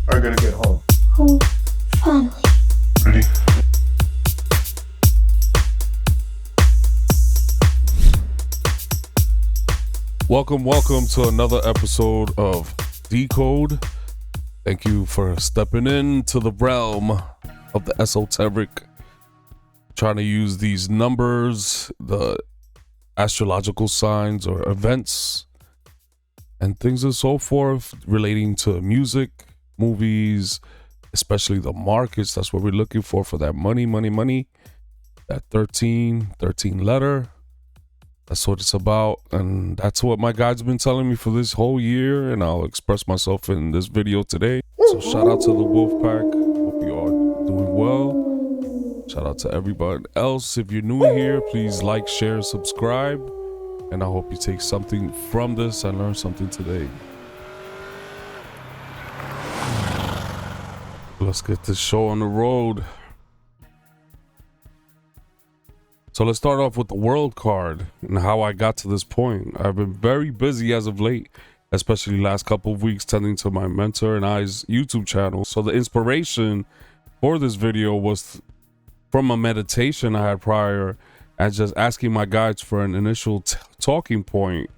are gonna get home. Oh, finally. Ready? Welcome to another episode of Decode. Thank you for stepping into the realm of the esoteric, trying to use these numbers, the astrological signs or events, and things and so forth relating to music, movies, especially the markets. That's what we're looking for that money. That 13 letter. That's what it's about, and that's what my guide's been telling me for this whole year, and I'll express myself in this video today. So shout out to the Wolfpack. Hope you are doing well. Shout out to everybody else. If you're new here, please like, share, subscribe, and I hope you take something from this and learn something today. Let's get this show on the road. So let's start off with the world card and how I got to this point. I've been very busy as of late, especially last couple of weeks, tending to my mentor and I's YouTube channel. So the inspiration for this video was from a meditation I had prior and just asking my guides for an initial talking point.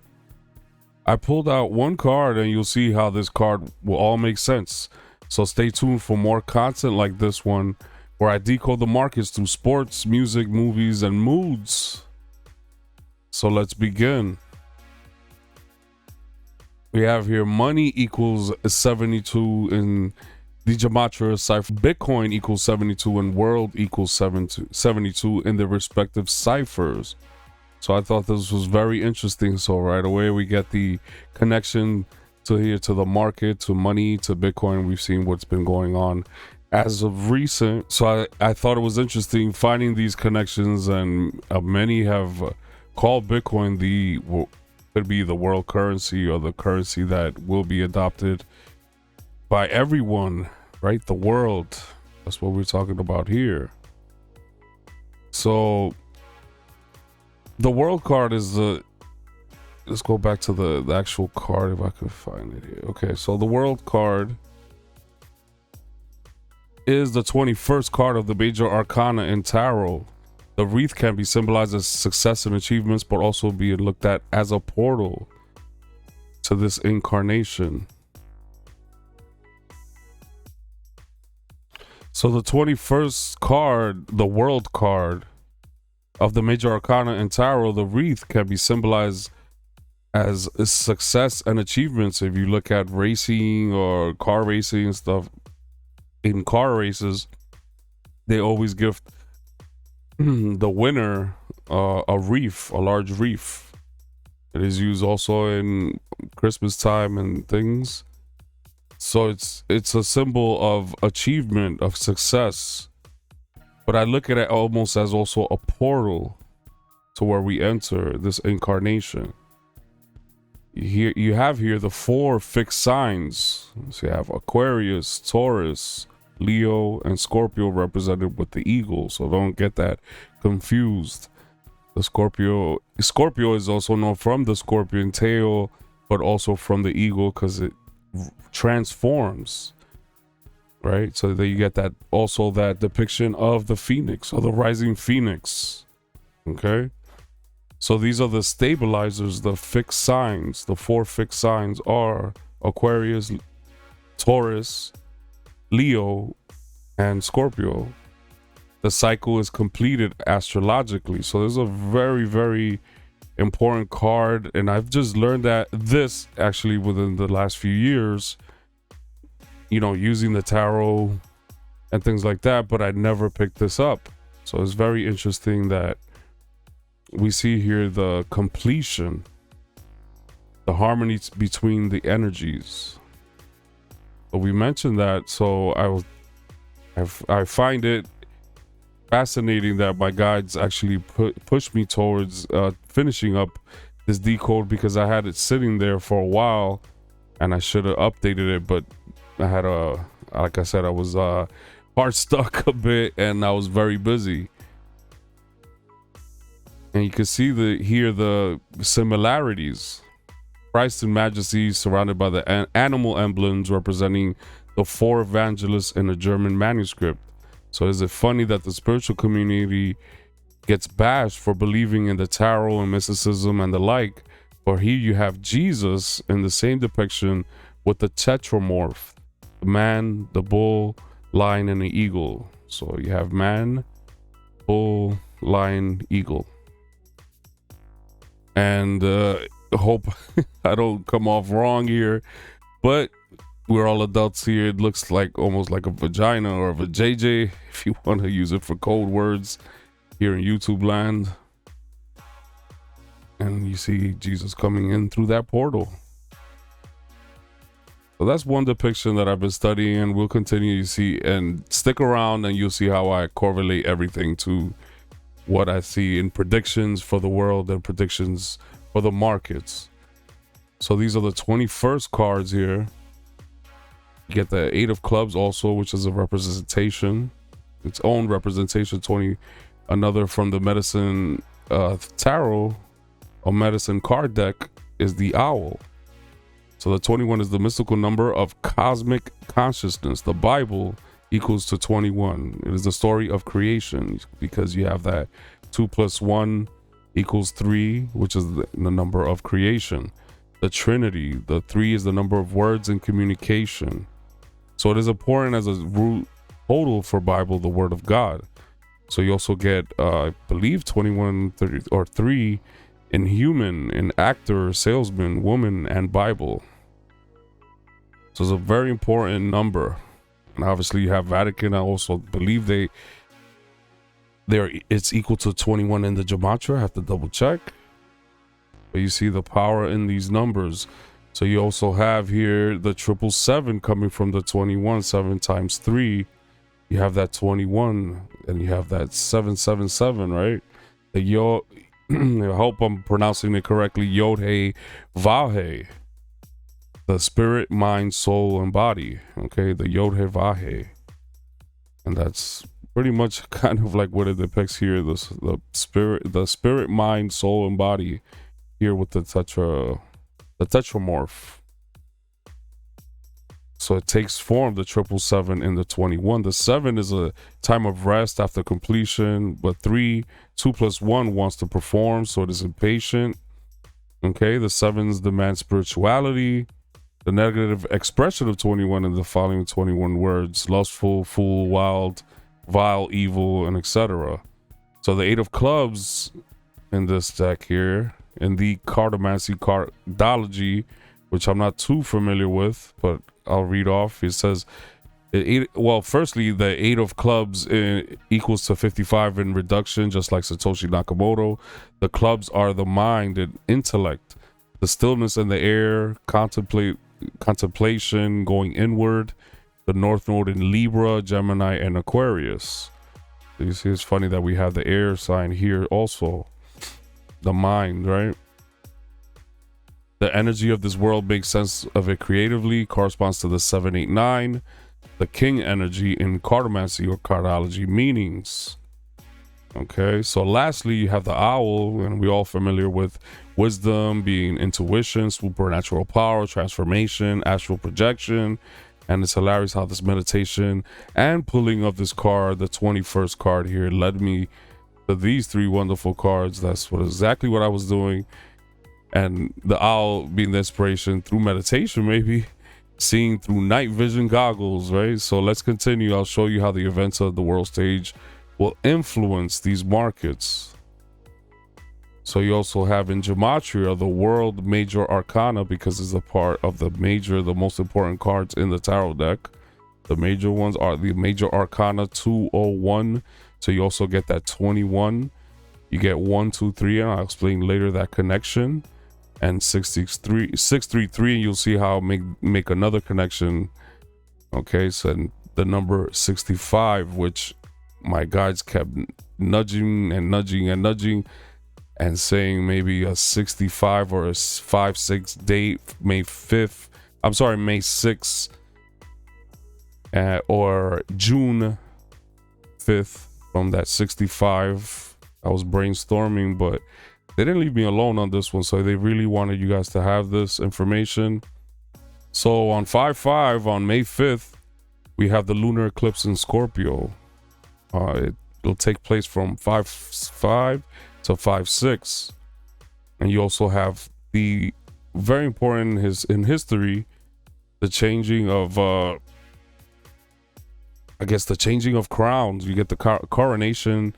I pulled out one card and you'll see how this card will all make sense. So stay tuned for more content like this one, where I decode the markets through sports, music, movies, and moods. So let's begin. We have here money equals 72 in the Gematria cipher. Bitcoin equals 72 and world equals 72 in their respective ciphers. So I thought this was very interesting. So right away we get the connection to the market, to money, to Bitcoin. We've seen what's been going on as of recent. So I thought it was interesting finding these connections, and many have called Bitcoin could be the world currency, or the currency that will be adopted by everyone, right? The world. That's what we're talking about here. So the world card is let's go back to the actual card if I could find it here. Okay, so the world card is the 21st card of the major arcana in tarot. The wreath can be symbolized as success and achievements, but also be looked at as a portal to this incarnation. So the 21st card, the world card of the major arcana in tarot, the wreath can be symbolized as success and achievements. If you look at racing or car racing and stuff, in car races, they always give the winner a wreath, a large wreath. It is used also in Christmas time and things. So it's a symbol of achievement, of success. But I look at it almost as also a portal to where we enter this incarnation. You have here the 4 fixed signs. So you have Aquarius, Taurus, Leo, and Scorpio represented with the eagle. So don't get that confused. The Scorpio is also known from the scorpion tail, but also from the eagle because it transforms, right? So then you get that also that depiction of the phoenix, or the rising phoenix. Okay. So these are the stabilizers, the fixed signs. The 4 fixed signs are Aquarius, Taurus, Leo, and Scorpio. The cycle is completed astrologically. So this is a very, very important card. And I've just learned that this actually within the last few years, using the tarot and things like that, but I never picked this up. So it's very interesting that we see here the completion, the harmony between the energies. But we mentioned that, so I find it fascinating that my guides actually pushed me towards finishing up this decode, because I had it sitting there for a while and I should have updated it, but I had like I said, I was hard stuck a bit and I was very busy. And you can see here the similarities Christ in majesty, surrounded by the animal emblems representing the four evangelists in a German manuscript. So is it funny that the spiritual community gets bashed for believing in the tarot and mysticism and the like, but here you have Jesus in the same depiction with the tetramorph, the man, the bull, lion, and the eagle. So you have man, bull, lion, eagle. And hope I don't come off wrong here, but we're all adults here. It looks like almost like a vagina or a vajayjay if you want to use it for code words here in YouTube land. And you see Jesus coming in through that portal. So that's one depiction that I've been studying, and we'll continue to see. And stick around and you'll see how I correlate everything to what I see in predictions for the world and predictions for the markets. So these are the 21st cards here. You get the 8 of clubs also, which is a representation, its own representation. 20, another from the medicine tarot or medicine card deck is the owl. So the 21 is the mystical number of cosmic consciousness. The Bible equals to 21. It is the story of creation, because you have that 2 + 1 = 3, which is the number of creation. The Trinity, the 3 is the number of words in communication. So it is important as a root total for Bible, the word of God. So you also get, I believe, 21, 30, or 3 in human, in actor, salesman, woman, and Bible. So it's a very important number. And obviously you have Vatican. I also believe it's equal to 21 in the gematria. I have to double check. But you see the power in these numbers. So you also have here the 777 coming from the 21, 7 times 3. You have that 21, and you have that 777, right? The I hope I'm pronouncing it correctly. Yod-He Vahe. The spirit, mind, soul, and body. Okay, the Yod-He Vahe. And that's pretty much kind of like what it depicts here. The spirit, mind, soul, and body here with the tetramorph. So it takes form, the 777 in the 21. The 7 is a time of rest after completion, but 2 + 1 wants to perform, so it is impatient. Okay, the 7s demand spirituality. The negative expression of 21 in the following 21 words: lustful, fool, wild, vile, evil, and etc. So the 8 of clubs in this deck here, in the cartomancy cardology, which I'm not too familiar with, but I'll read off. It says, firstly, the 8 of clubs equals to 55 in reduction, just like Satoshi Nakamoto. The clubs are the mind and intellect, the stillness in the air, contemplation, going inward. The North Node in Libra, Gemini, and Aquarius. So you see, it's funny that we have the air sign here also. The mind, right? The energy of this world makes sense of it creatively, corresponds to the 789, the king energy in cartomancy or cardology meanings. Okay, so lastly, you have the owl, and we're all familiar with wisdom being intuition, supernatural power, transformation, astral projection. And it's hilarious how this meditation and pulling of this card, the 21st card here, led me to these 3 wonderful cards. That's exactly what I was doing. And the owl being the inspiration through meditation, maybe seeing through night vision goggles, right? So let's continue. I'll show you how the events of the world stage will influence these markets. So you also have in gematria the world major arcana, because it's a part of the most important cards in the tarot deck. The major ones are the major arcana 201. So you also get that 21. You get 1, 2, 3, and I'll explain later that connection. And 633, and you'll see how I make another connection. Okay, so the number 65, which my guides kept nudging and saying maybe a 65 or a 5-6 date, May 6th, or June 5th from that 65. I was brainstorming, but They didn't leave me alone on this one, so they really wanted you guys to have this information. So on 5/5, on May 5th, we have the lunar eclipse in Scorpio. It'll take place from 5/5 to 5/6, and you also have the very important in history, the changing of the changing of crowns. You get the coronation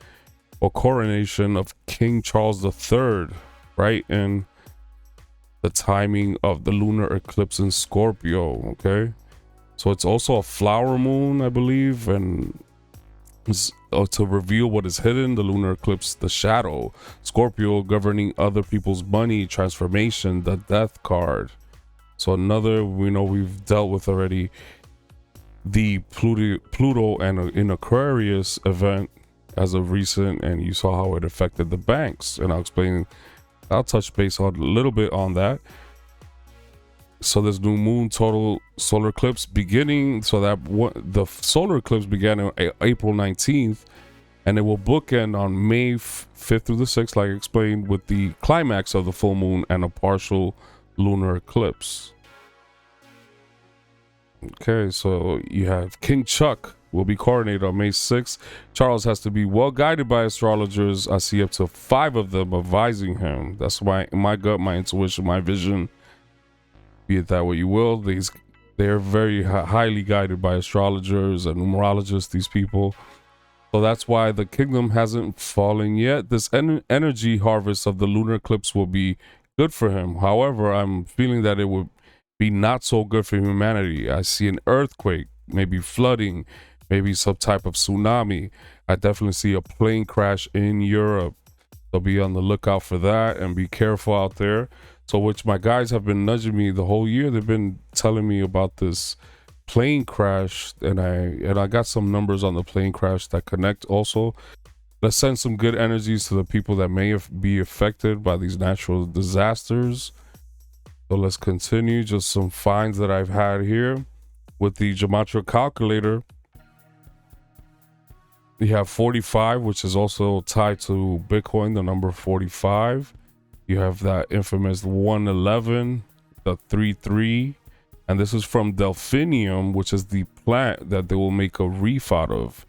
of King Charles III, right? And the timing of the lunar eclipse in Scorpio. Okay, so it's also a flower moon, I believe, and to reveal what is hidden. The lunar eclipse, the shadow. Scorpio governing other people's money, transformation, the death card. So another, we know we've dealt with already the Pluto and in Aquarius event as of recent, and you saw how it affected the banks, and I'll touch base on a little bit on that. So this new moon total solar eclipse beginning, so that the solar eclipse began on April 19th, and it will bookend on May 5th through the 6th, like I explained, with the climax of the full moon and a partial lunar eclipse. Okay, so you have King Chuck will be coronated on May 6th. Charles has to be well guided by astrologers. I see up to 5 of them advising him. That's my gut, my intuition, my vision. Be it that way you will. They're very highly guided by astrologers and numerologists, these people. So that's why the kingdom hasn't fallen yet. This energy harvest of the lunar eclipse will be good for him. However, I'm feeling that it would be not so good for humanity. I see an earthquake, maybe flooding, maybe some type of tsunami. I definitely see a plane crash in Europe. So be on the lookout for that and be careful out there. So which my guys have been nudging me the whole year. They've been telling me about this plane crash, and I got some numbers on the plane crash that connect also. Let's send some good energies to the people that may be affected by these natural disasters. So let's continue. Just some finds that I've had here with the gematria calculator. You have 45, which is also tied to Bitcoin, the number 45. You have that infamous 111, the 33, and this is from delphinium, which is the plant that they will make a wreath out of.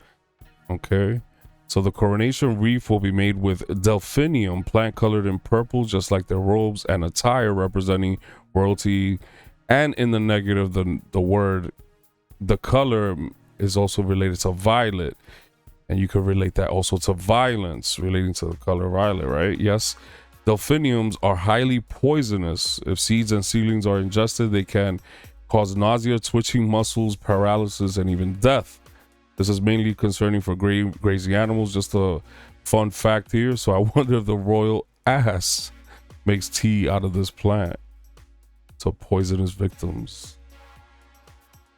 Okay, so the coronation wreath will be made with delphinium, plant colored in purple, just like their robes and attire representing royalty. And in the negative, the color is also related to violet, and you can relate that also to violence, relating to the color violet, right? Yes. Delphiniums are highly poisonous. If seeds and seedlings are ingested, they can cause nausea, twitching muscles, paralysis, and even death. This is mainly concerning for grazing animals. Just a fun fact here. So I wonder if the royal ass makes tea out of this plant to poison its victims.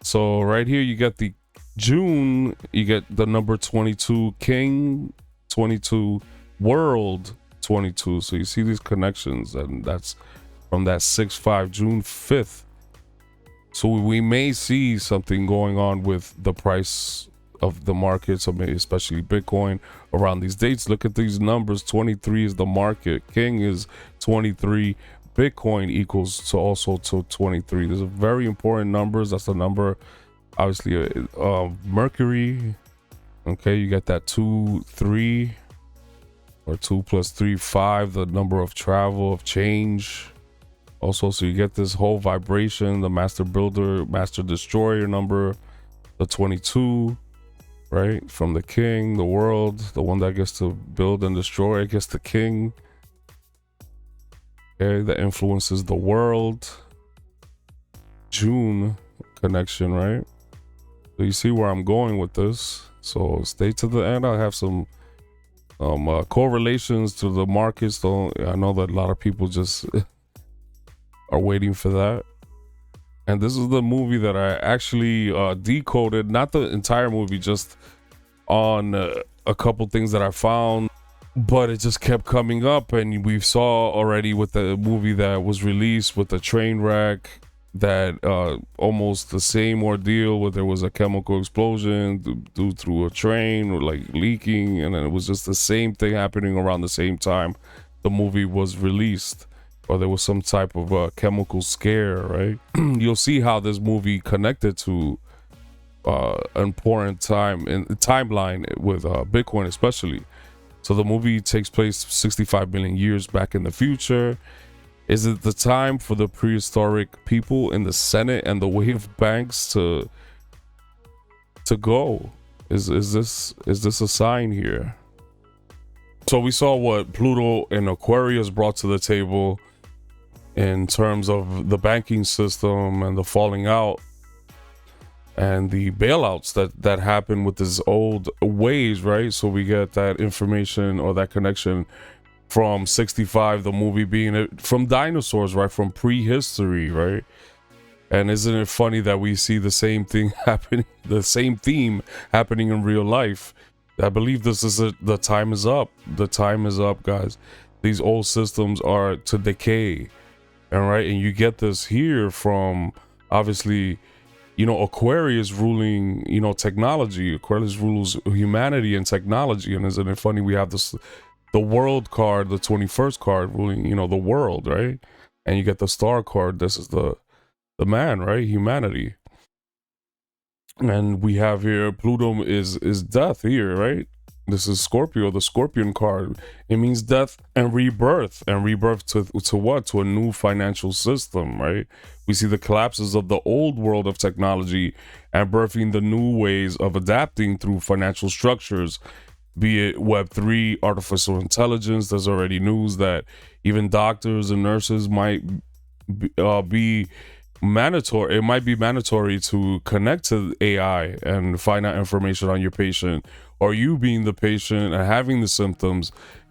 So right here, you get the June, you get the number 22 King, 22 World, 22. So you see these connections, and that's from that 6/5, June 5th. So we may see something going on with the price of the market, so maybe especially Bitcoin around these dates. Look at these numbers. 23 is the market, King is 23, Bitcoin equals to also to 23. These are very important numbers. That's the number, obviously, Mercury. Okay, you get that 2, 3, or 2 + 3, 5, the number of travel, of change. Also, so you get this whole vibration, the master builder, master destroyer number, the 22, right? From the king, the world, the one that gets to build and destroy, I guess the king. Okay, that influences the world. June connection, right? So you see where I'm going with this. So stay to the end. I have some correlations to the markets. Though I know that a lot of people just are waiting for that. And this is the movie that I actually decoded, not the entire movie, just on a couple things that I found, but it just kept coming up. And we saw already with the movie that was released with the train wreck, that almost the same ordeal where there was a chemical explosion due through a train or like leaking, and then it was just the same thing happening around the same time. the movie was released, or there was some type of chemical scare, right? You'll see how this movie connected to an important time in the timeline with Bitcoin, especially. So the movie takes place 65 million years back in the future. Is it the time for the prehistoric people in the Senate and the wave banks to go? Is this a sign here? So we saw what Pluto and Aquarius brought to the table in terms of the banking system and the falling out and the bailouts that happen with this old ways, right? So we get that information or that connection from 65, the movie being from dinosaurs, right? From prehistory, right? And isn't it funny that we see the same thing happening, the same theme happening in real life? I believe this is the time is up. The time is up, guys. These old systems are to decay, all right? And you get this here from, obviously, Aquarius ruling, technology. Aquarius rules humanity and technology. And isn't it funny? We have the world card, the 21st card ruling, the world, right? And you get the star card. This is the man, right? Humanity. And we have here Pluto is death here, right? This is Scorpio, the Scorpion card. It means death and rebirth to what? To a new financial system, right? We see the collapses of the old world of technology and birthing the new ways of adapting through financial structures, be it Web3, artificial intelligence. There's already news that even doctors and nurses might be mandatory. It might be mandatory to connect to AI and find out information on your patient, or you being the patient and having the symptoms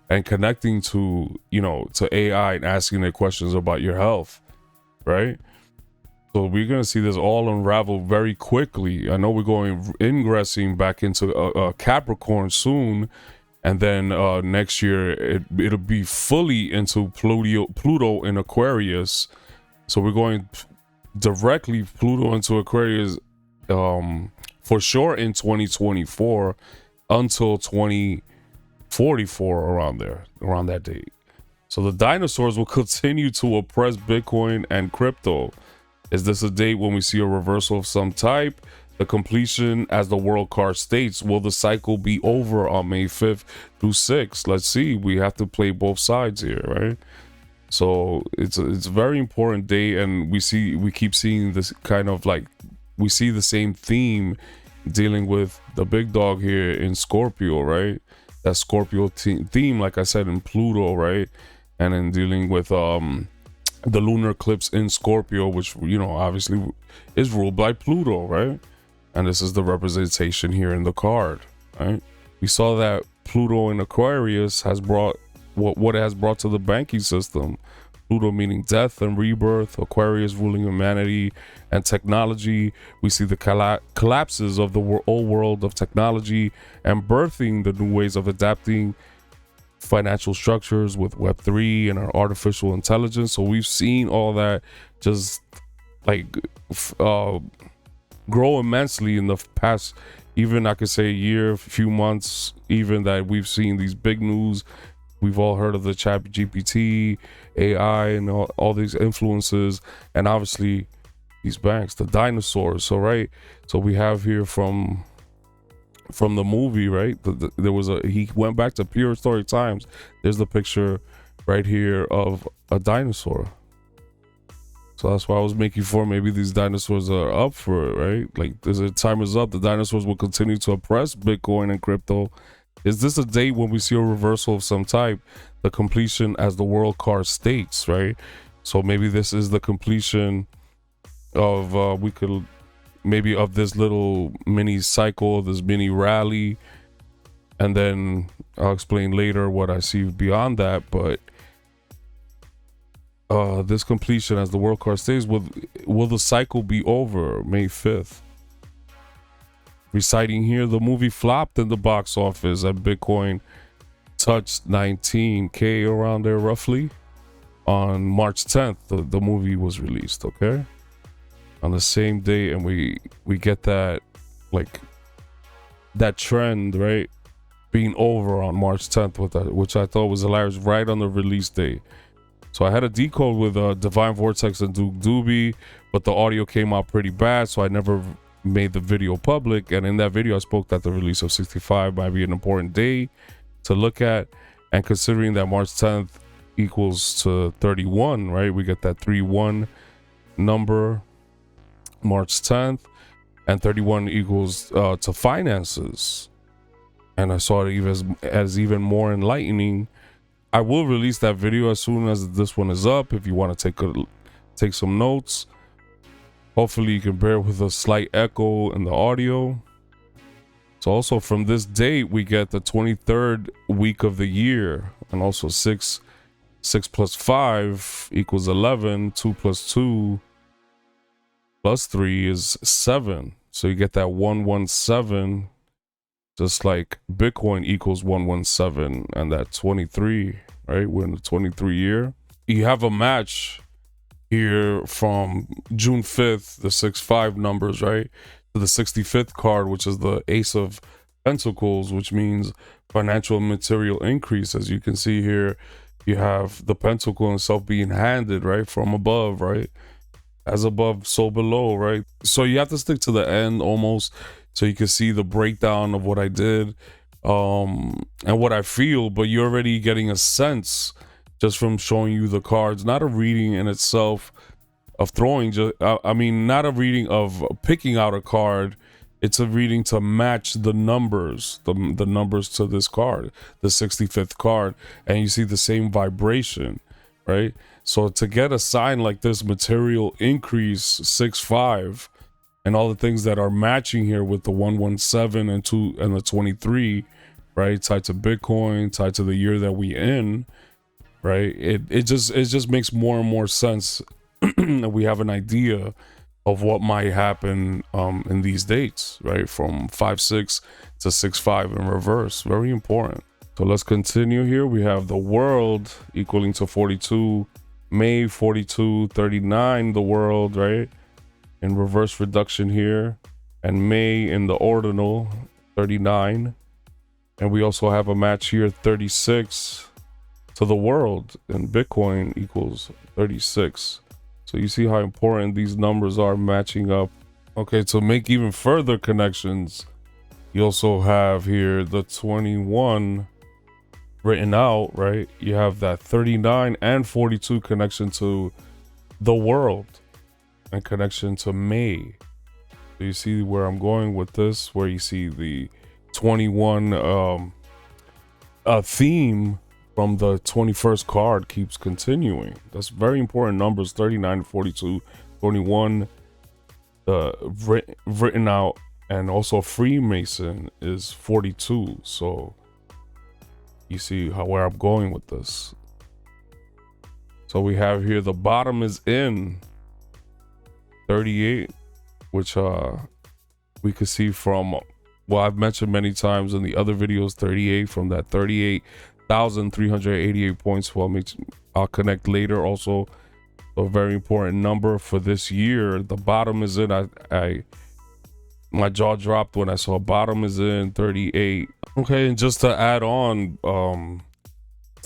and connecting to AI and asking it questions about your health, right? So we're going to see this all unravel very quickly. I know we're going ingressing back into a Capricorn soon, and then next year it'll be fully into Pluto in Aquarius. So we're going directly Pluto into Aquarius for sure in 2024 until 2044, around that date. So the dinosaurs will continue to oppress Bitcoin and crypto. Is this a date when we see a reversal of some type? The completion, as the world card states, will the cycle be over on May 5th through 6th? Let's see. We have to play both sides here, right? So it's a very important day, and we keep seeing this kind of we see the same theme dealing with the big dog here in Scorpio, right? That Scorpio theme, like I said, in Pluto, right? And then dealing with the lunar eclipse in Scorpio, which obviously is ruled by Pluto, right? And this is the representation here in the card, right? We saw that Pluto in Aquarius has brought what it has brought to the banking system. Pluto meaning death and rebirth, Aquarius ruling humanity and technology. We see the collapses of the old world of technology and birthing the new ways of adapting financial structures with Web3 and our artificial intelligence. So we've seen all that just grow immensely in the past, even I could say year, few months, even that we've seen these big news. We've all heard of the Chat GPT, AI, and all these influences, and obviously these banks, the dinosaurs. So so we have here from the movie, right? There was he went back to prehistoric times. There's the picture right here of a dinosaur. So that's why I was making for maybe these dinosaurs are up for it, right? The time is up. The dinosaurs will continue to oppress Bitcoin and crypto. Is this a date when we see a reversal of some type? The completion, as the world card states, right? So maybe this is the completion of of this little mini cycle, this mini rally, and then I'll explain later what I see beyond that. But this completion, as the world card states, will the cycle be over May 5th? Reciting here, the movie flopped in the box office, and Bitcoin touched 19K around there roughly on March 10th. The movie was released, okay, on the same day, and we get that that trend, right? being over on March 10th with that, which I thought was hilarious, right on the release date. So I had a decode with Divine Vortex and Duke Doobie, but the audio came out pretty bad, so I never made the video public. And in that video, I spoke that the release of 65 might be an important day to look at. And considering that March 10th equals to 31, right? We get that 3-1 number, March 10th, and 31 equals to finances. And I saw it even as even more enlightening. I will release that video as soon as this one is up. If you want to take some notes, hopefully you can bear with a slight echo in the audio. So also from this date, we get the 23rd week of the year, and also 6 plus 5 equals 11. 2 plus 2 plus 3 is 7. So you get that 117. Just like Bitcoin equals 117 and that 23, right? We're in the 23 year. You have a match here from June 5th, the 6-5 numbers, right? To the 65th card, which is the Ace of Pentacles, which means financial and material increase. As you can see here, you have the pentacle itself being handed, right? From above, right? As above, so below, right? So you have to stick to the end almost, so you can see the breakdown of what I did and what I feel, but you're already getting a sense just from showing you the cards. Not a reading in itself of throwing, I mean, not a reading of picking out a card. It's a reading to match the numbers, the numbers to this card, the 65th card, and you see the same vibration, right? So to get a sign like this, material increase 6-5, and all the things that are matching here with the 117 and 2 and the 23, right? Tied to Bitcoin, tied to the year that we in, right? It just makes more and more sense that we have an idea of what might happen in these dates, right? From 5-6 to 6-5 in reverse. Very important. So let's continue here. We have the world equaling to 42, May 42, 39, the world, right? In reverse reduction here, and May in the ordinal 39, and we also have a match here 36 to the world, and Bitcoin equals 36. So you see how important these numbers are matching up. Okay, to make even further connections, you also have here the 21 written out, right? You have that 39 and 42 connection to the world and connection to May. So you see where I'm going with this, where you see the 21 theme from the 21st card keeps continuing. That's very important numbers, 39, 42, 21 written out, and also Freemason is 42. So you see where I'm going with this. So we have here the bottom is in 38, which we could see from, well, I've mentioned many times in the other videos, 38, from that 38,388 points. Well, I'll connect later. Also a very important number for this year. The bottom is in. My jaw dropped when I saw bottom is in 38. Okay, and just to add on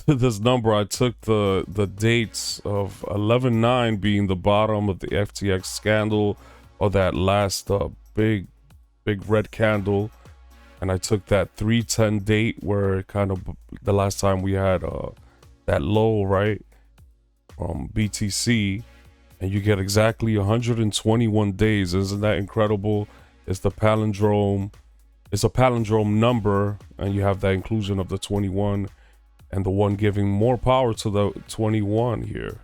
to this number, I took the dates of 11/9 being the bottom of the FTX scandal, or that last big red candle, and I took that 3/10 date where kind of the last time we had that low, right, from BTC, and you get exactly 121 days. Isn't that incredible? It's the palindrome. It's a palindrome number, and you have that inclusion of the 21 and the one giving more power to the 21 here.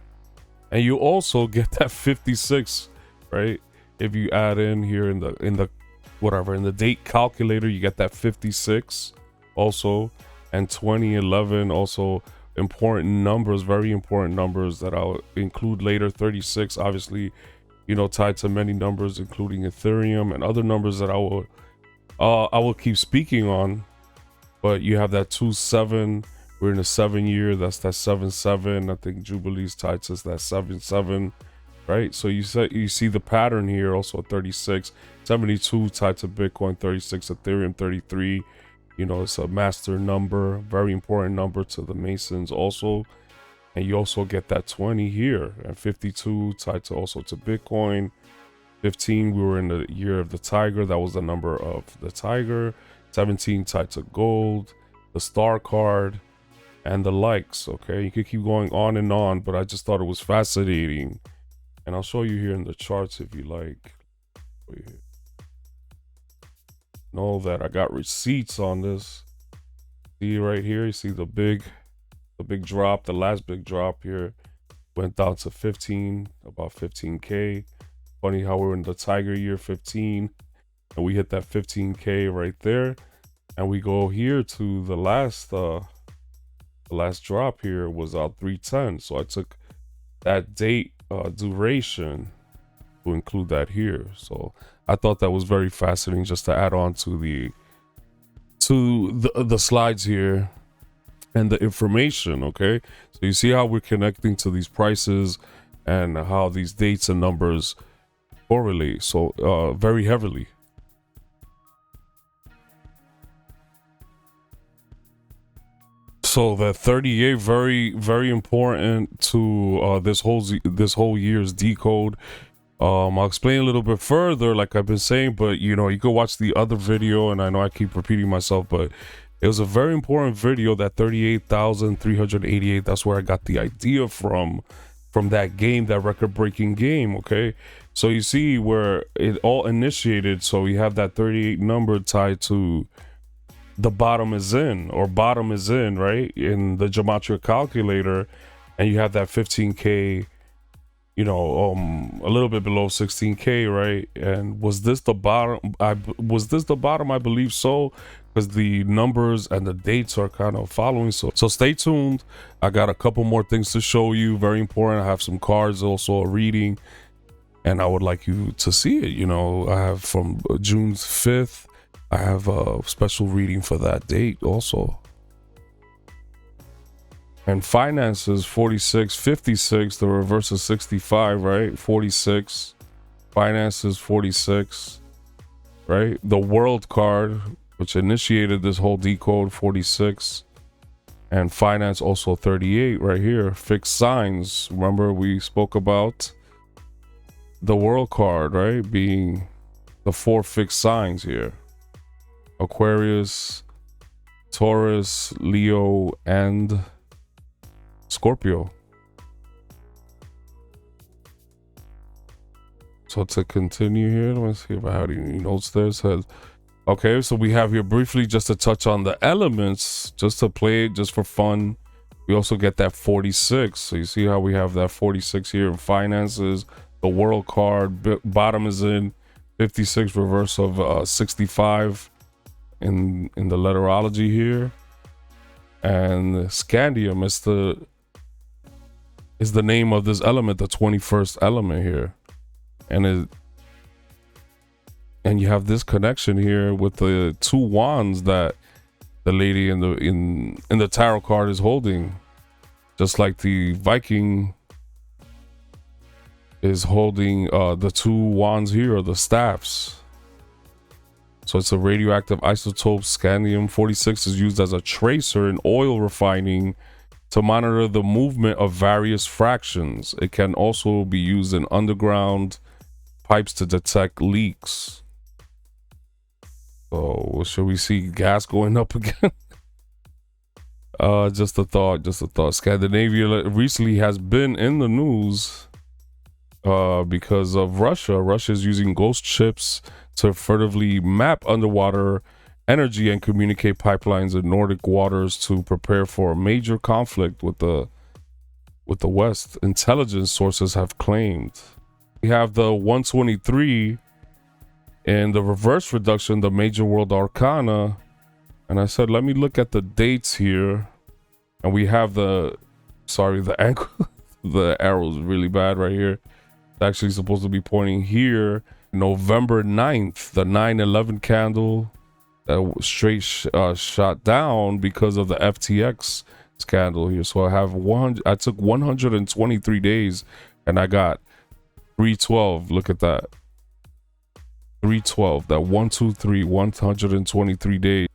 And you also get that 56, right? If you add in here in the date calculator, you get that 56 also, and 2011 also important numbers, very important numbers that I'll include later. 36 obviously, you know, tied to many numbers including Ethereum and other numbers that I will keep speaking on. But you have that 2-7. We're in a 7 year. That's that 7-7. I think Jubilee's tied to that 7-7, right? So you see the pattern here. Also 36, 72 tied to Bitcoin, 36 Ethereum, 33 You know, it's a master number, very important number to the Masons also. And you also get that 20 here, and 52 tied to also to Bitcoin. 15, we were in the year of the tiger. That was the number of the tiger. 17 tied to gold, the star card, and the likes. Okay, you could keep going on, but I just thought it was fascinating. And I'll show you here in the charts if you like. Know that I got receipts on this. See right here, you see the big drop, the last big drop here went down to 15, about 15k. Funny how we're in the tiger year 15 and we hit that 15k right there, and we go here to the last drop here was 310. So I took that date duration to include that here. So I thought that was very fascinating just to add on to the slides here and the information. Okay, so you see how we're connecting to these prices and how these dates and numbers correlate so very heavily. So the 38 very important to this whole year's decode. I'll explain a little bit further, like I've been saying, but you know, you can watch the other video, and I know I keep repeating myself, but it was a very important video, that 38,388. That's where I got the idea from that game, that record-breaking game. Okay, so you see where it all initiated. So we have that 38 number tied to the bottom is in, right, in the gematria calculator, and you have that 15k, you know, a little bit below 16k, right? And was this the bottom? I believe so, because the numbers and the dates are kind of following. So stay tuned. I got a couple more things to show you, very important. I have some cards, also a reading, and I would like you to see it. You know, I have from June 5th. I have a special reading for that date also. And finances 46, 56, the reverse is 65, right? 46, finances 46, right? The world card, which initiated this whole decode, 46, and finance also 38 right here. Fixed signs, remember we spoke about the world card, right, being the 4 fixed signs here: Aquarius, Taurus, Leo, and Scorpio. So to continue here, let me see if I have any notes there. It says, okay, so we have here briefly just to touch on the elements, just to play it, just for fun. We also get that 46. So you see how we have that 46 here in finances, the world card, bottom is in 56, reverse of 65 in the letterology here. And scandium is the name of this element, the 21st element here. And you have this connection here with the 2 wands that the lady in the tarot card is holding, just like the Viking is holding the 2 wands here, or the staffs. So it's a radioactive isotope. Scandium 46 is used as a tracer in oil refining to monitor the movement of various fractions. It can also be used in underground pipes to detect leaks. So should we see gas going up again? Just a thought. Scandinavia recently has been in the news because of Russia. Russia is using ghost ships to furtively map underwater energy and communicate pipelines in Nordic waters to prepare for a major conflict with the West, intelligence sources have claimed. We have the 123 in the reverse reduction, the major world arcana. And I said, let me look at the dates here. And we have the angle, the arrow is really bad right here. It's actually supposed to be pointing here. November 9th, the 9/11 candle that straight shot down because of the FTX scandal here. So I took 123 days and I got 312. Look at that. 312, that 123, 123 days.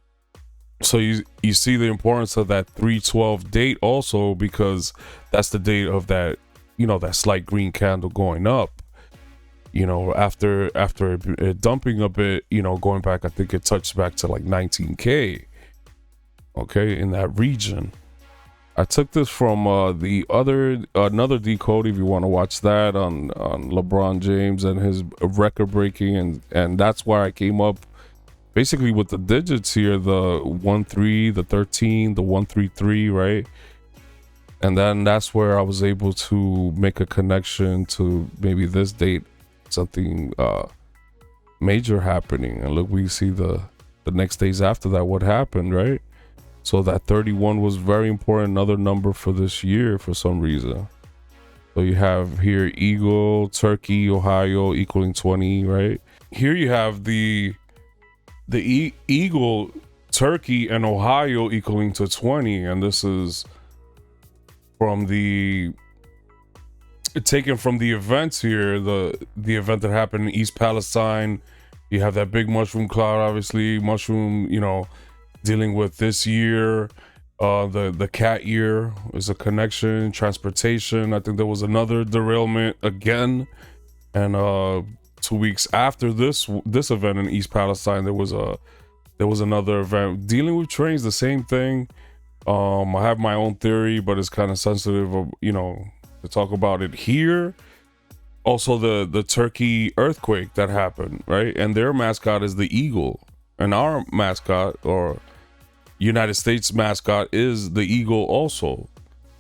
So you see the importance of that 312 date also, because that's the date of that, that slight green candle going up. After it dumping a bit, going back, I think it touched back to like 19K. Okay, in that region. I took this from another decode. If you want to watch that on LeBron James and his record breaking, and that's where I came up basically with the digits here: the 1-3, the 13, the 1-3-3, right? And then that's where I was able to make a connection to maybe this date, something major happening. And look, we see the next days after that what happened, right? So that 31 was very important, another number for this year for some reason. So you have here Eagle, Turkey, Ohio equaling 20, right? Here you have the Eagle, Turkey, and Ohio equaling to 20, and this is from taken from the events here, the event that happened in East Palestine. You have that big mushroom cloud, obviously, mushroom, dealing with this year. The cat year is a connection. Transportation, I think there was another derailment again, and 2 weeks after this event in East Palestine, there was another event dealing with trains. The same thing. I have my own theory, but it's kind of sensitive, to talk about it here. Also, the Turkey earthquake that happened, right? And their mascot is the eagle, and our mascot, or United States mascot, is the eagle also.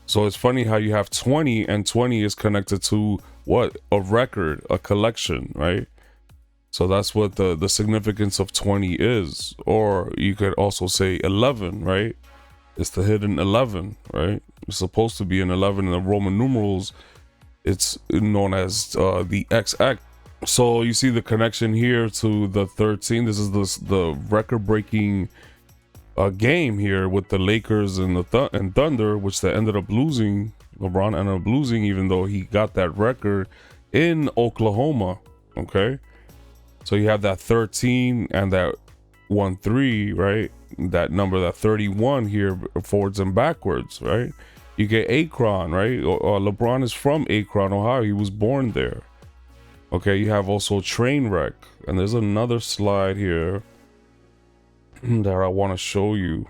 So it's funny how you have 20, and 20 is connected to what? A record, a collection, right? So that's what the significance of 20 is. Or you could also say 11, right? It's the hidden 11, right? It's supposed to be an 11 in the Roman numerals. It's known as the XX. So you see the connection here to the 13. This is the record-breaking game here with the Lakers and and Thunder, which they ended up losing. LeBron ended up losing, even though he got that record in Oklahoma. Okay, so you have that 13 and that 1-3, right? That number, that 31 here, forwards and backwards, right? You get Akron, right? LeBron is from Akron, Ohio. He was born there. Okay, you have also Trainwreck, and there's another slide here that I want to show you.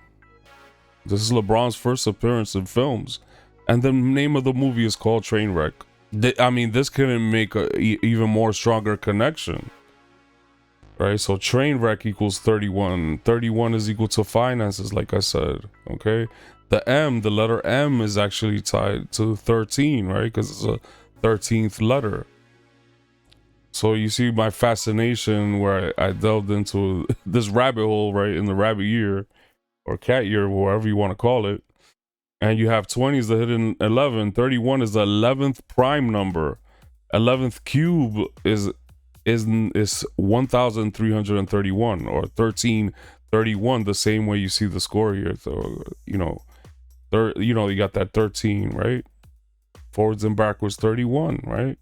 This is LeBron's first appearance in films, and the name of the movie is called Trainwreck. I mean, this couldn't make a even more stronger connection, right? So Trainwreck equals 31. 31 is equal to finances, like I said. Okay, the letter M is actually tied to 13, right? Because it's a 13th letter. So you see my fascination where I delved into this rabbit hole, right, in the rabbit year or cat year, whatever you want to call it. And you have 20 is the hidden 11. 31 is the 11th prime number. 11th cube is 1,331 or 1331, the same way you see the score here. So, you got that 13, right? Forwards and backwards 31, right?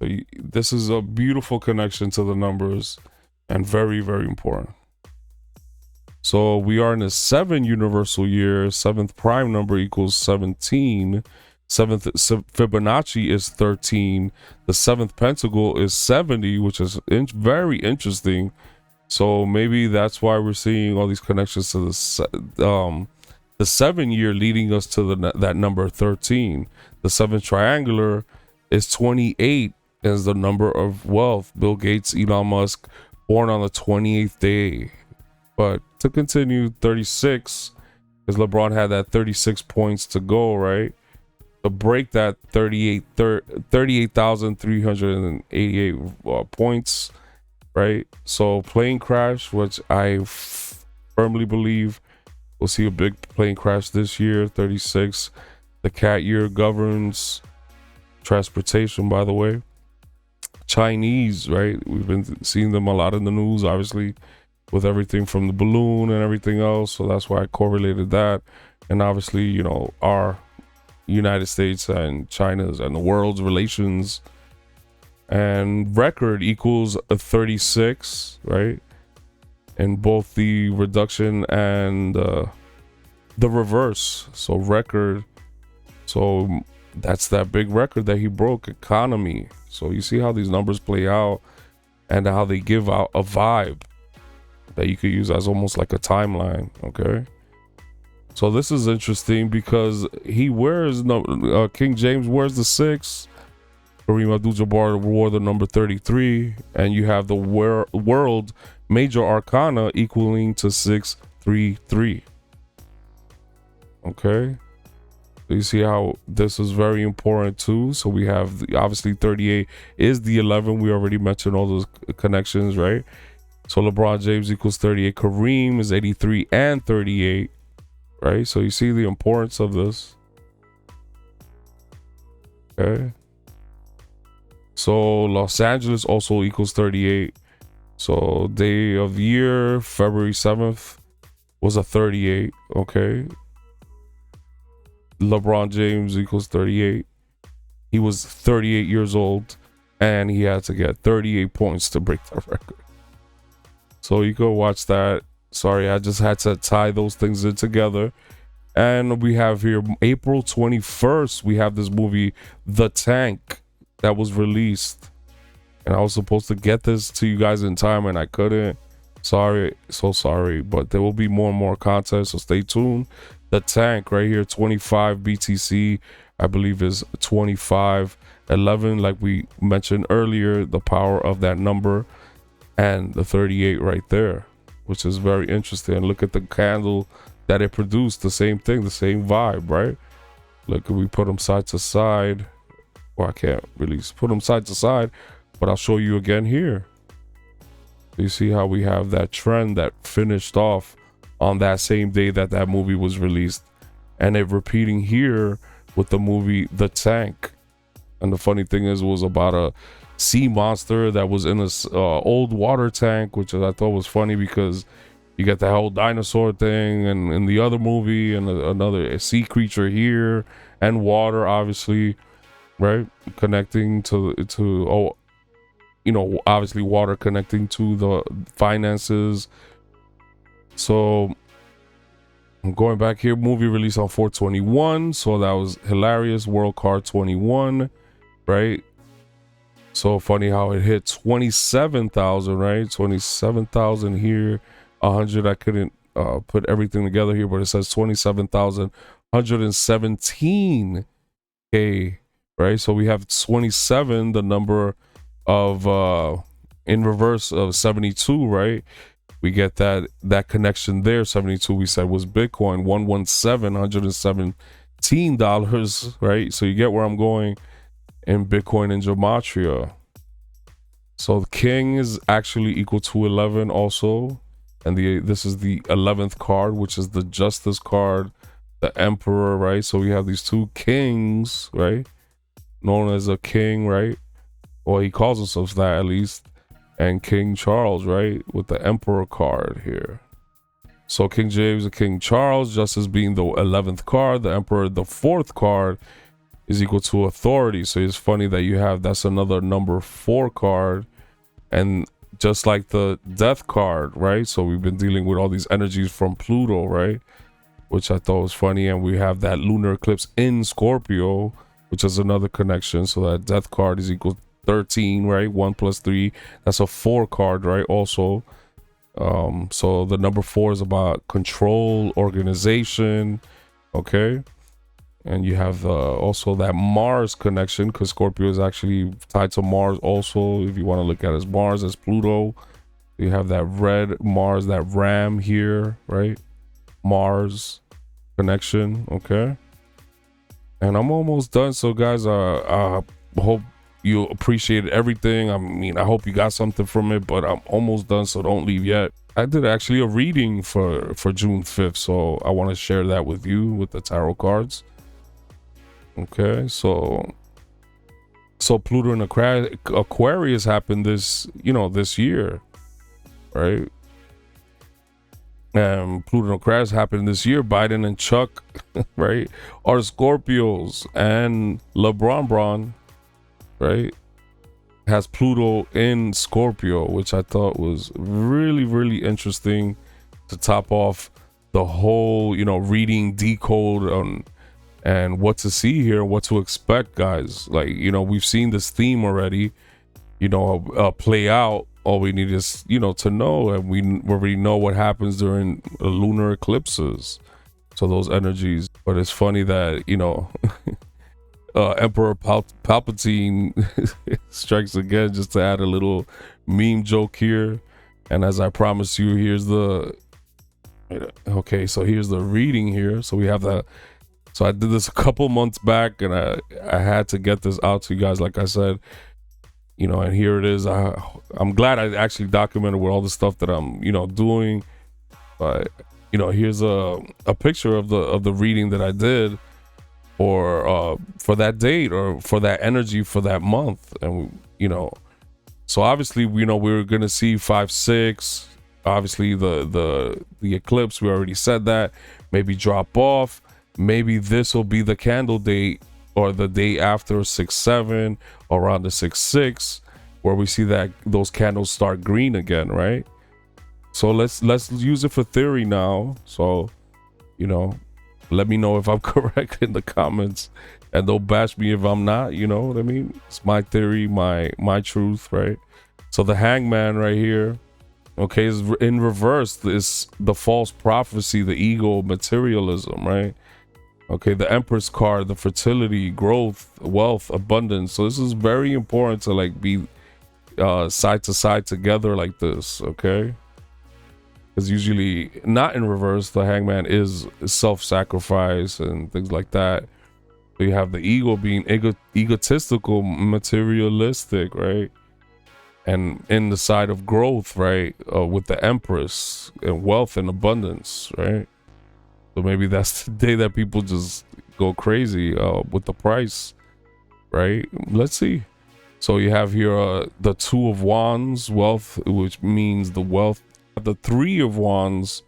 So this is a beautiful connection to the numbers and very, very important. So we are in a 7 universal year. 7th prime number equals 17. 7th Fibonacci is 13. The 7th pentacle is 70, which is very interesting. So maybe that's why we're seeing all these connections to the 7 year leading us to that number 13. The 7th triangular is 28. Is the number of wealth. Bill Gates, Elon Musk, born on the 28th day. But to continue, 36, because LeBron had that 36 points to go, right? To break that 38,388 points, right? So plane crash, which I firmly believe we'll see a big plane crash this year. 36, the cat year governs transportation, by the way. Chinese, right? We've been seeing them a lot in the news, obviously, with everything from the balloon and everything else. So that's why I correlated that. And obviously, our United States and China's and the world's relations. And record equals a 36, right? in both the reduction and the reverse. So record. So that's that big record that he broke, economy. So you see how these numbers play out and how they give out a vibe that you could use as almost like a timeline. Okay. So this is interesting because he wears King James wears the 6. Kareem Abdul-Jabbar wore the number 33, and you have the world major arcana equaling to 633. Okay. So you see how this is very important too. So we have obviously 38 is the 11. We already mentioned all those connections, right? So LeBron James equals 38. Kareem is 83 and 38, right? So you see the importance of this. Okay. So Los Angeles also equals 38. So day of year, February 7th was a 38. Okay. LeBron James equals 38. He was 38 years old and he had to get 38 points to break the record. So you go watch that. Sorry, I just had to tie those things in together. And we have here April 21st, we have this movie, The Tank, that was released. And I was supposed to get this to you guys in time and I couldn't. Sorry, so sorry. But there will be more and more content, so stay tuned. The Tank right here, 25 BTC, I believe is 2511, like we mentioned earlier, the power of that number, and the 38 right there, which is very interesting. Look at the candle that it produced, the same thing, the same vibe, right? Look, we put them side to side. Well, I can't really put them side to side, but I'll show you again here. You see how we have that trend that finished off on that same day that that movie was released, and it repeating here with the movie The Tank. And the funny thing is, it was about a sea monster that was in a old water tank, which I thought was funny because you get the whole dinosaur thing and in the other movie, and another sea creature here, and water, obviously, right, connecting to obviously water connecting to the finances. So I'm going back here, movie released on 4/21, so that was hilarious. World Card 21, right? So funny how it hit 27,000, right? 27,000 here, 100. I couldn't put everything together here, but it says 27,117K, right? So we have 27, the number of in reverse of 72, right? We get that connection there. 72 we said was Bitcoin, $117, right? So you get where I'm going in Bitcoin and gematria. So the king is actually equal to 11 also, and this is the 11th card, which is the justice card, the emperor, right? So we have these two kings, right, known as a king, right? Well, he calls himself that at least, and King Charles, right, with the emperor card here. So King James and King Charles, justice being the 11th card, the emperor, the 4th card, is equal to authority. So it's funny that you have, that's another number 4 card, and just like the death card, right? So we've been dealing with all these energies from Pluto, right, which I thought was funny. And we have that lunar eclipse in Scorpio, which is another connection. So that death card is equal to 13, right? 1 plus 3, that's a 4 card, right? Also, so the number 4 is about control, organization, okay? And you have also that Mars connection, because Scorpio is actually tied to Mars also, if you want to look at it as Mars, as Pluto. You have that red Mars, that ram here, right? Mars connection, okay? And I'm almost done. So guys, I hope you appreciated everything. I mean, I hope you got something from it, but I'm almost done, so don't leave yet. I did actually a reading for June 5th, so I want to share that with you with the tarot cards. Okay, so Pluto in Aquarius happened this year, right? Pluto in Aquarius happened this year. Biden and Chuck, right, are Scorpios, and LeBron, right? has Pluto in Scorpio, which I thought was really, really interesting to top off the whole, reading decode on and what to see here, what to expect, guys. Like, we've seen this theme already, play out. All we need is, to know, and we already know what happens during lunar eclipses. So those energies. But it's funny that, Emperor Palpatine strikes again, just to add a little meme joke here. And as I promised you, here's the here's the reading here. So we have that. So I did this a couple months back, and I had to get this out to you guys, like I said, and here it is. I'm glad I actually documented with all the stuff that I'm doing. But here's a picture of the reading that I did for that date, or for that energy for that month. And so obviously we're gonna see 5-6. Obviously the eclipse, we already said that, maybe drop off. Maybe this will be the candle date, or the day after 6-7, around the 6-6, where we see that those candles start green again, right? So let's use it for theory now. So let me know if I'm correct in the comments, and don't bash me if I'm not. You know what I mean? It's my theory, my truth, right? So the Hangman right here, okay, is in reverse. Is the false prophecy, the ego, materialism, right? Okay, the Empress card, the fertility, growth, wealth, abundance. So this is very important to like be side to side together like this, okay? Because usually not in reverse, the Hangman is self-sacrifice and things like that. So you have the ego being egotistical, materialistic, right? And in the side of growth, right, with the Empress and wealth and abundance, right? So maybe that's the day that people just go crazy with the price, right? Let's see. So you have here the Two of Wands, wealth, which means the wealth. The Three of Wands,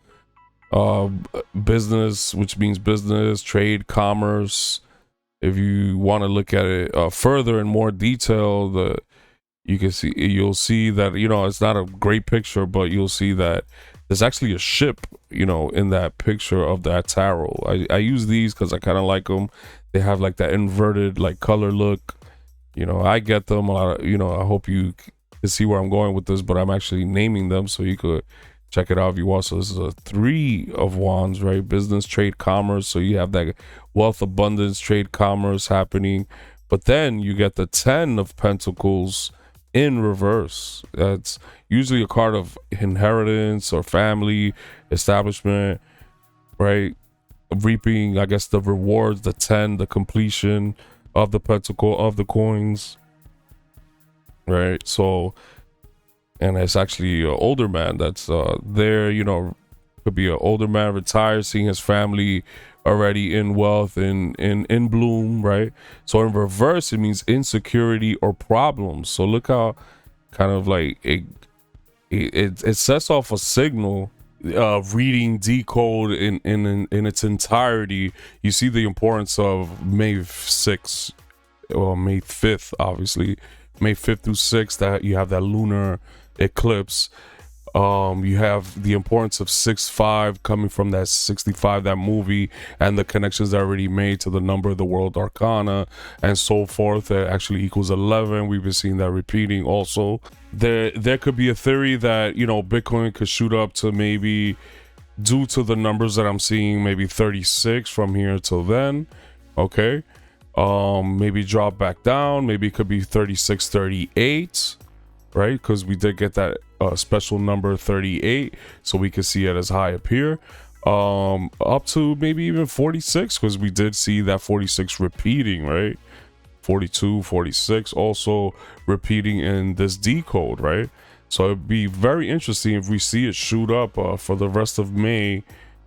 business, which means business, trade, commerce. If you want to look at it further in more detail, you'll see that it's not a great picture, but you'll see that there's actually a ship, in that picture of that tarot. I use these because I kind of like them. They have like that inverted like color look. I get them a lot. I hope you can see where I'm going with this, but I'm actually naming them so you could check it out if you want. So this is a Three of Wands, right? Business, trade, commerce. So you have that wealth, abundance, trade, commerce happening. But then you get the Ten of Pentacles in reverse. That's usually a card of inheritance or family, establishment, right? Reaping, I guess, the rewards, the 10, the completion of the pentacle, of the coins, right? So, and it's actually an older man that's there, could be an older man retired, seeing his family already in wealth and in bloom, right? So in reverse, it means insecurity or problems. So look how kind of like it sets off a signal. Reading decode in its entirety, you see the importance of May 6th or May 5th, obviously May 5th through 6th, that you have that lunar eclipse. You have the importance of 6-5 coming from that 65, that movie, and the connections that are already made to the number of the world arcana and so forth. That actually equals 11. We've been seeing that repeating also. There could be a theory that Bitcoin could shoot up to, maybe due to the numbers that I'm seeing, maybe 36 from here till then. Okay, maybe drop back down. Maybe it could be 36, 38, right? Because we did get that special number 38, so we could see it as high up here, up to maybe even 46, because we did see that 46 repeating, right? 42, 46 also repeating in this decode, right? So it'd be very interesting if we see it shoot up for the rest of May,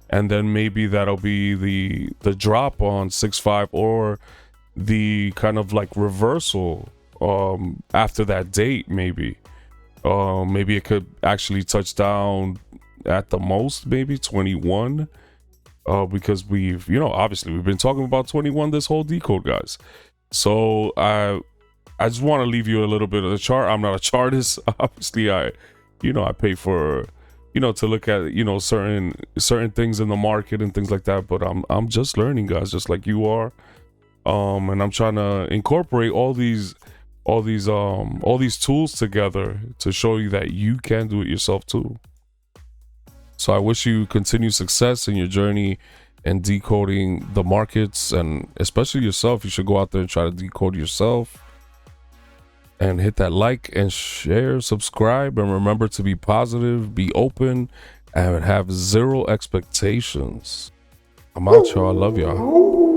and then maybe that'll be the drop on 6-5, or the kind of like reversal after that date. Maybe it could actually touch down at the most maybe 21, because we've obviously we've been talking about 21 this whole decode, guys. So I just want to leave you a little bit of the chart. I'm not a chartist. Obviously, I pay for, to look at, certain things in the market and things like that. But I'm just learning, guys, just like you are. And I'm trying to incorporate all these tools together to show you that you can do it yourself too. So I wish you continued success in your journey and decoding the markets, and especially yourself. You should go out there and try to decode yourself. And hit that like and share, subscribe, and remember to be positive, be open, and have zero expectations. I'm out, y'all. I love y'all.